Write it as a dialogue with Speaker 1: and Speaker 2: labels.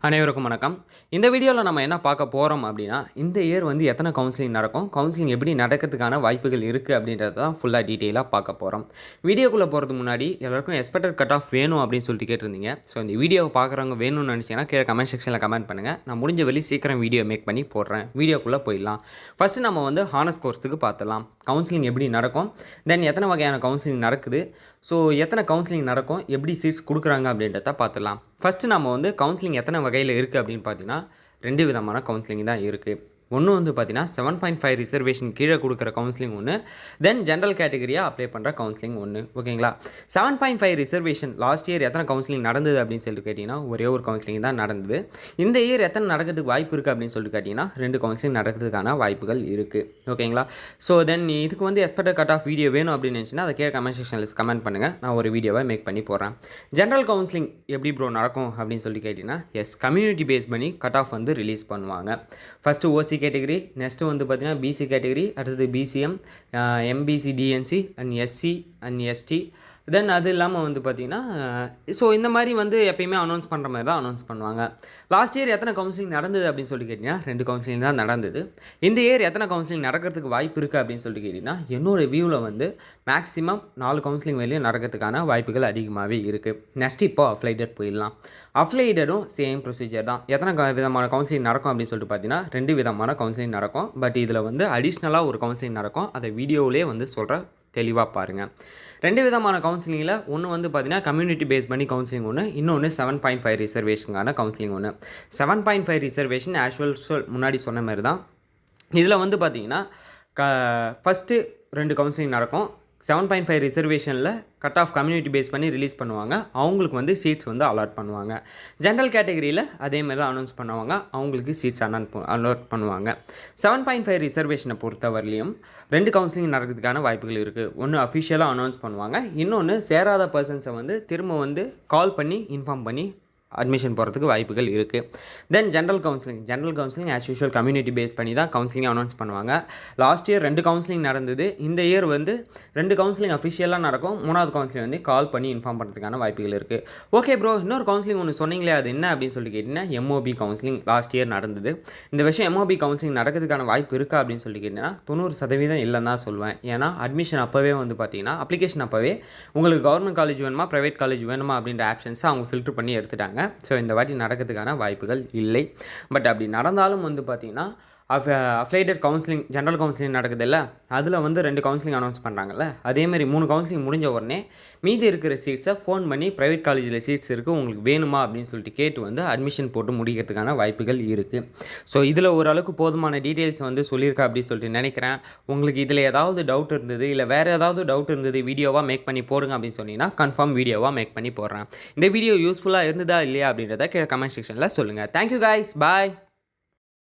Speaker 1: அனைவருக்கும் வணக்கம். இந்த வீடியோவில் நம்ம என்ன பார்க்க போகிறோம் அப்படின்னா, இந்த இயர் வந்து எத்தனை கவுன்சிலிங் நடக்கும், கவுன்சிலிங் எப்படி நடக்கிறதுக்கான வாய்ப்புகள் இருக்குது அப்படின்றத தான் ஃபுல்லாக டீட்டெயிலாக பார்க்க போகிறோம். வீடியோக்குள்ளே போகிறதுக்கு முன்னாடி எல்லாருக்கும் எக்ஸ்பெக்டட் கட் ஆஃப் வேணும் அப்படின்னு சொல்லிட்டு கேட்டிருந்தீங்க. ஸோ இந்த வீடியோவை பார்க்குறவங்க வேணும்னு நினச்சிங்கன்னா கீழே கமெண்ட் செக்ஷனில் கமெண்ட் பண்ணுங்கள். நான் முடிஞ்ச வெளி சீக்கிரம் வீடியோ மேக் பண்ணி போடுறேன். வீடியோக்குள்ளே போயிடலாம். ஃபஸ்ட்டு நம்ம வந்து ஹானர்ஸ் கோர்ஸுக்கு பார்த்துலாம். கவுன்சிலிங் எப்படி நடக்கும், தென் எத்தனை வகையான கவுன்சிலிங் நடக்குது, ஸோ எத்தனை கவுன்சிலிங் நடக்கும், எப்படி சீட்ஸ் கொடுக்குறாங்க அப்படின்றத பார்த்துலாம். ஃபஸ்ட்டு நம்ம வந்து கவுன்சிலிங் எத்தனை வகையில் இருக்குது அப்படின்னு பார்த்தீங்கன்னா 2 விதமான கவுன்சிலிங் தான் இருக்குது. ஒன்று வந்து பார்த்தீங்கன்னா 7.5 ரிசர்வேஷன் கீழே கொடுக்குற கவுன்சிலிங் ஒன்று, தென் ஜென்ரல் கேட்டகரியாக அப்ளை பண்ணுற கவுன்சிலிங் ஒன்று. ஓகேங்களா? 7.5 ரிசர்வேஷன் லாஸ்ட் இயர் எத்தனை கவுன்சிலிங் நடந்தது அப்படின்னு சொல்லிட்டு கேட்டிங்கன்னா ஒரே ஒரு கவுன்சிலிங் தான் நடந்தது. இந்த இயர் எத்தனை நடக்கிறதுக்கு வாய்ப்பு இருக்குது அப்படின்னு சொல்லிட்டு கேட்டிங்கன்னா 2 கவுன்சிலிங் நடக்கிறதுக்கான வாய்ப்புகள் இருக்குது. ஓகேங்களா? ஸோ தென் இதுக்கு வந்து எக்ஸ்பெக்டட் கட் ஆஃப் வீடியோ வேணும் அப்படின்னு நினச்சின்னா அதை கீழே கமெண்ட் செக்ஷனில் கமெண்ட் பண்ணுங்கள். நான் ஒரு வீடியோவை மேக் பண்ணி போடுறேன். ஜென்ரல் கவுன்சிலிங் எப்படி ப்ரோ நடக்கும் அப்படின்னு சொல்லி கேட்டிங்கன்னா கம்யூனிட்டி பேஸ் பண்ணி கட் ஆஃப் வந்து ரிலீஸ் பண்ணுவாங்க. ஃபஸ்ட்டு ஓசி கேட்டகரி, நெக்ஸ்ட்டு வந்து பார்த்தீங்கன்னா பிசி கேட்டகரி, அடுத்தது BCM, MBC, DNC and SC and ST, then அது இல்லாமல் வந்து பார்த்திங்கன்னா ஸோ இந்த மாதிரி வந்து எப்பயுமே அனௌன்ஸ் பண்ணுற மாதிரி தான் அனௌன்ஸ் பண்ணுவாங்க. லாஸ்ட் இயர் எத்தனை கவுன்சிலிங் நடந்தது அப்படின்னு சொல்லி கேட்டிங்கன்னா 2 கவுன்சிலிங் தான் நடந்தது. இந்த இயர் எத்தனை கவுன்சிலிங் நடக்கிறதுக்கு வாய்ப்பு இருக்குது அப்படின்னு சொல்லி கேட்டிங்கன்னா என்னோட வியூவில் வந்து மேக்ஸிமம் 4 கவுன்சிலிங் வெளியே நடக்கிறதுக்கான வாய்ப்புகள் அதிகமாகவே இருக்குது. நெக்ஸ்ட் இப்போ அஃப்ளைடட் போயிடலாம். அஃப்ளைடடும் சேம் ப்ரொசீஜர் தான். எத்தனை விதமான கவுன்சிலிங் நடக்கும் அப்படின்னு சொல்லிட்டு பார்த்தீங்கன்னா 2 விதமான கவுன்சிலிங் நடக்கும். பட் இதில் வந்து அடிஷ்னலாக ஒரு கவுன்சிலிங் நடக்கும். அதை வீடியோவிலே வந்து சொல்கிற தெளிவாக பாருங்கள். 2 விதமான கவுன்சிலிங்கில் ஒன்று வந்து பார்த்தீங்கன்னா கம்யூனிட்டி பேஸ் பண்ணி கவுன்சிலிங் ஒன்று, இன்னொன்று 7.5 ரிசர்வேஷனுக்கான கவுன்சிலிங் ஒன்று. 7.5 ரிசர்வேஷன் ஆஷுவல் முன்னாடி சொன்ன மாதிரி தான். இதில் வந்து பார்த்தீங்கன்னா ஃபஸ்ட்டு 2 கவுன்சிலிங் நடக்கும். 7.5 ரிசர்வேஷனில் கட் ஆஃப் கம்யூனிட்டி பேஸ் பண்ணி ரிலீஸ் பண்ணுவாங்க. அவங்களுக்கு வந்து சீட்ஸ் வந்து அலாட் பண்ணுவாங்க. ஜென்ரல் கேட்டகரியில் அதேமாதிரி தான் அனௌன்ஸ் பண்ணுவாங்க. அவங்களுக்கு சீட்ஸ் அலாட் பண்ணுவாங்க. 7.5 ரிசர்வேஷனை பொறுத்தவரையிலையும் 2 கவுன்சிலிங் நடக்கிறதுக்கான வாய்ப்புகள் இருக்குது. ஒன்று அஃபிஷியலாக அனௌன்ஸ் பண்ணுவாங்க, இன்னொன்று சேராத பர்சன்ஸை வந்து திரும்ப வந்து கால் பண்ணி இன்ஃபார்ம் பண்ணி அட்மிஷன் போகிறதுக்கு வாய்ப்புகள் இருக்குது. Then general counselling as usual community base பண்ணி தான் கவுன்சிலிங் அனௌன்ஸ் பண்ணுவாங்க. லாஸ்ட் இயர் 2 கவுன்சிலிங் நடந்தது. இந்த இயர் வந்து 2 கவுன்சிலிங் அஃபிஷியலாக நடக்கும். 3வது கவுன்சிலிங் வந்து கால் பண்ணி இன்ஃபார்ம் பண்ணுறதுக்கான வாய்ப்புகள் இருக்குது. ஓகே ப்ரோ, இன்னொரு கவுன்சிலிங் ஒன்று சொன்னீங்களே, அது என்ன அப்படின்னு சொல்லி கேட்டிங்கன்னா எம்ஓபி கவுன்சிலிங் லாஸ்ட் இயர் நடந்தது. இந்த விஷயம் எம்ஓபி கவுன்சிலிங் நடக்கிறதுக்கான வாய்ப்பு இருக்கா அப்படின்னு சொல்லி கேட்டிங்கன்னா 90% இல்லைன்னு தான் சொல்லுவேன். ஏன்னா அட்மிஷன் அப்போவே வந்து பார்த்தீங்கன்னா அப்ளிகேஷன் அப்போவே உங்களுக்கு கவர்மெண்ட் காலேஜ் வேணுமா ப்ரைவேட் காலேஜ் வேணுமா அப்படின்ற ஆப்ஷன்ஸை அவங்க ஃபில்டர் பண்ணி எடுத்துட்டாங்க. ஸோ இந்த வாட்டி நடக்கிறதுக்கான வாய்ப்புகள் இல்லை. பட் அப்படி நடந்தாலும் வந்து பார்த்திங்கன்னா அஃப்ளைடட் கவுன்சிலிங் ஜென்ரல் கவுன்சிலிங் நடக்குது இல்லை, அதில் வந்து 2 கவுன்சிலிங் அனௌன்ஸ் பண்ணுறாங்கல்ல, அதேமாதிரி 3 கவுன்சிலிங் முடிஞ்ச உடனே மீதி இருக்கிற சீட்ஸை ஃபோன் பண்ணி ப்ரைவேட் காலேஜில் சீட்ஸ் இருக்குது உங்களுக்கு வேணுமா அப்படின்னு சொல்லிட்டு கேட்டு வந்து அட்மிஷன் போட்டு முடிக்கிறதுக்கான வாய்ப்புகள் இருக்குது. ஸோ இதில் ஓரளவுக்கு போதுமான டீட்டெயில்ஸ் வந்து சொல்லியிருக்கா அப்படின்னு சொல்லிட்டு நினைக்கிறேன். உங்களுக்கு இதில் ஏதாவது டவுட் இருந்தது இல்லை வேறு ஏதாவது டவுட் இருந்தது வீடியோவாக மேக் பண்ணி போடுங்க அப்படின்னு சொன்னீங்கன்னா கன்ஃபார்ம் வீடியோவாக மேக் பண்ணி போடுறேன். இந்த வீடியோ யூஸ்ஃபுல்லாக இருந்ததா இல்லையா அப்படின்றத கீழே கமெண்ட் செக்ஷனில் சொல்லுங்கள். தேங்க்யூ கைஸ், பாய்.